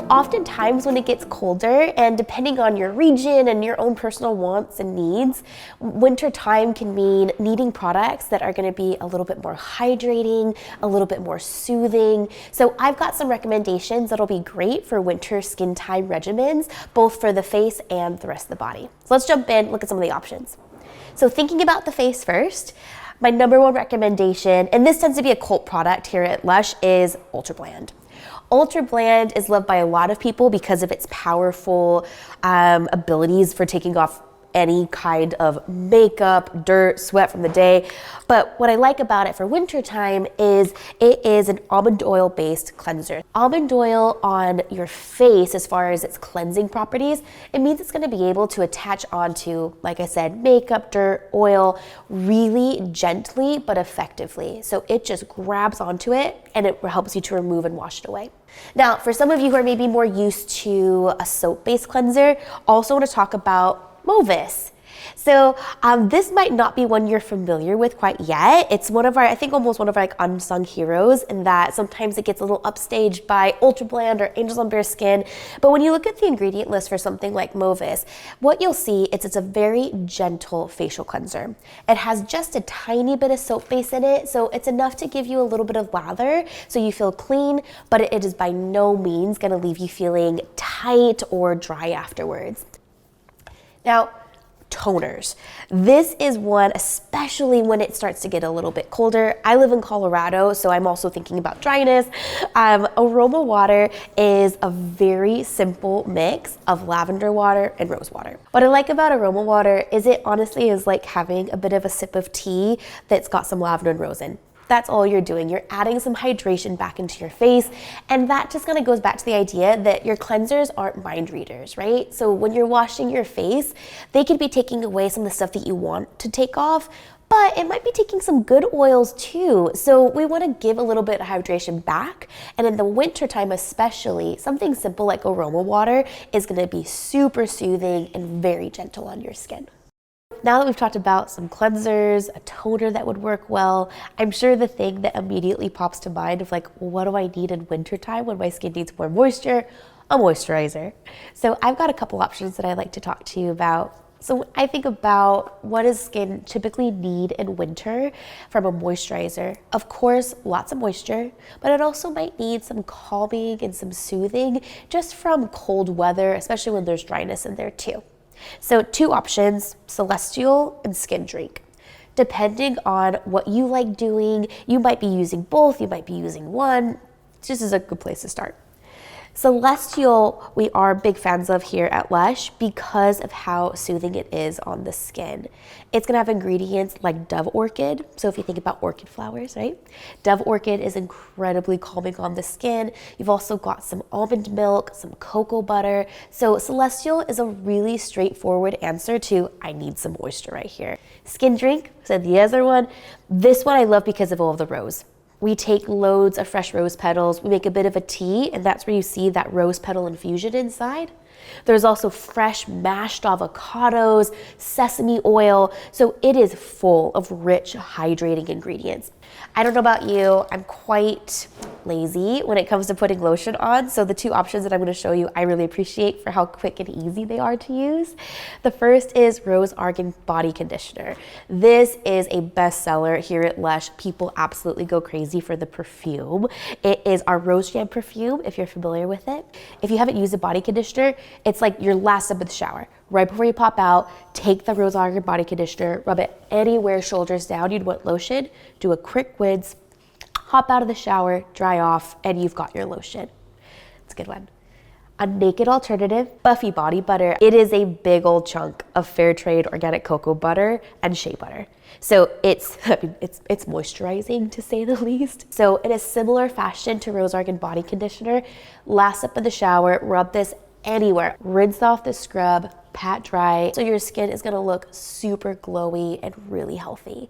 So oftentimes when it gets colder, and depending on your region and your own personal wants and needs, winter time can mean needing products that are going to be a little bit more hydrating, a little bit more soothing. So I've got some recommendations that'll be great for winter skin time regimens, both for the face and the rest of the body. So let's jump in, look at some of the options. So thinking about the face first, my number one recommendation, and this tends to be a cult product here at Lush, is Ultrabland. Ultrabland is loved by a lot of people because of its powerful abilities for taking off any kind of makeup, dirt, sweat from the day. But what I like about it for wintertime is it is an almond oil based cleanser. Almond oil on your face, as far as its cleansing properties, it means it's going to be able to attach onto, like I said, makeup, dirt, oil, really gently but effectively. So it just grabs onto it and it helps you to remove and wash it away. Now, for some of you who are maybe more used to a soap-based cleanser, also want to talk about Movis. So this might not be one you're familiar with quite yet. It's one of our, I think almost one of our like unsung heroes, in that sometimes it gets a little upstaged by Ultrabland or Angels on Bare Skin. But when you look at the ingredient list for something like Movis, what you'll see is it's a very gentle facial cleanser. It has just a tiny bit of soap base in it, so it's enough to give you a little bit of lather so you feel clean, but it is by no means going to leave you feeling tight or dry afterwards. Now, toners. This is one, especially when it starts to get a little bit colder. I live in Colorado, so I'm also thinking about dryness. Aroma water is a very simple mix of lavender water and rose water. What I like about aroma water is it honestly is like having a bit of a sip of tea that's got some lavender and rose in. That's all you're doing. You're adding some hydration back into your face. And that just kind of goes back to the idea that your cleansers aren't mind readers, right? So when you're washing your face, they could be taking away some of the stuff that you want to take off, but it might be taking some good oils too. So we want to give a little bit of hydration back. And in the winter time especially, something simple like aroma water is going to be super soothing and very gentle on your skin. Now that we've talked about some cleansers, a toner that would work well, I'm sure the thing that immediately pops to mind of like, well, what do I need in wintertime when my skin needs more moisture? A moisturizer. So I've got a couple options that I'd like to talk to you about. So when I think about what does skin typically need in winter from a moisturizer, of course, lots of moisture, but it also might need some calming and some soothing just from cold weather, especially when there's dryness in there too. So two options, Celestial and Skin Drink. Depending on what you like doing, you might be using both, you might be using one. This is a good place to start. Celestial, we are big fans of here at Lush because of how soothing it is on the skin. It's gonna have ingredients like Dove Orchid. So if you think about orchid flowers, right? Dove Orchid is incredibly calming on the skin. You've also got some almond milk, some cocoa butter. So Celestial is a really straightforward answer to, I need some moisture right here. Skin Drink, so the other one. This one I love because of all of the rose. We take loads of fresh rose petals, we make a bit of a tea, and that's where you see that rose petal infusion inside. There's also fresh mashed avocados, sesame oil, so it is full of rich, hydrating ingredients. I don't know about you, I'm quite lazy when it comes to putting lotion on, so the two options that I'm going to show you I really appreciate for how quick and easy they are to use. The first is Rose Argan Body Conditioner. This is a bestseller here at Lush. People absolutely go crazy for the perfume. It is our Rose Jam perfume, if you're familiar with it. If you haven't used a body conditioner, it's like your last step of the shower. Right before you pop out, take the Rose Argan Body Conditioner, rub it anywhere, shoulders down. You'd want lotion, do a quick rinse, hop out of the shower, dry off, and you've got your lotion. It's a good one. A naked alternative, Buffy Body Butter. It is a big old chunk of fair trade organic cocoa butter and shea butter. So it's moisturizing to say the least. So in a similar fashion to Rose Argan Body Conditioner, last step of the shower, rub this anywhere. Rinse off the scrub, pat dry, so your skin is gonna look super glowy and really healthy.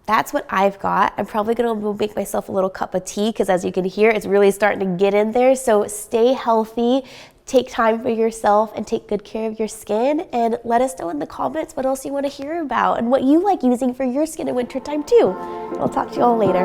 That's what I've got. I'm probably gonna make myself a little cup of tea because as you can hear, it's really starting to get in there. So stay healthy, take time for yourself and take good care of your skin, and let us know in the comments what else you wanna hear about and what you like using for your skin in wintertime too. I'll talk to you all later.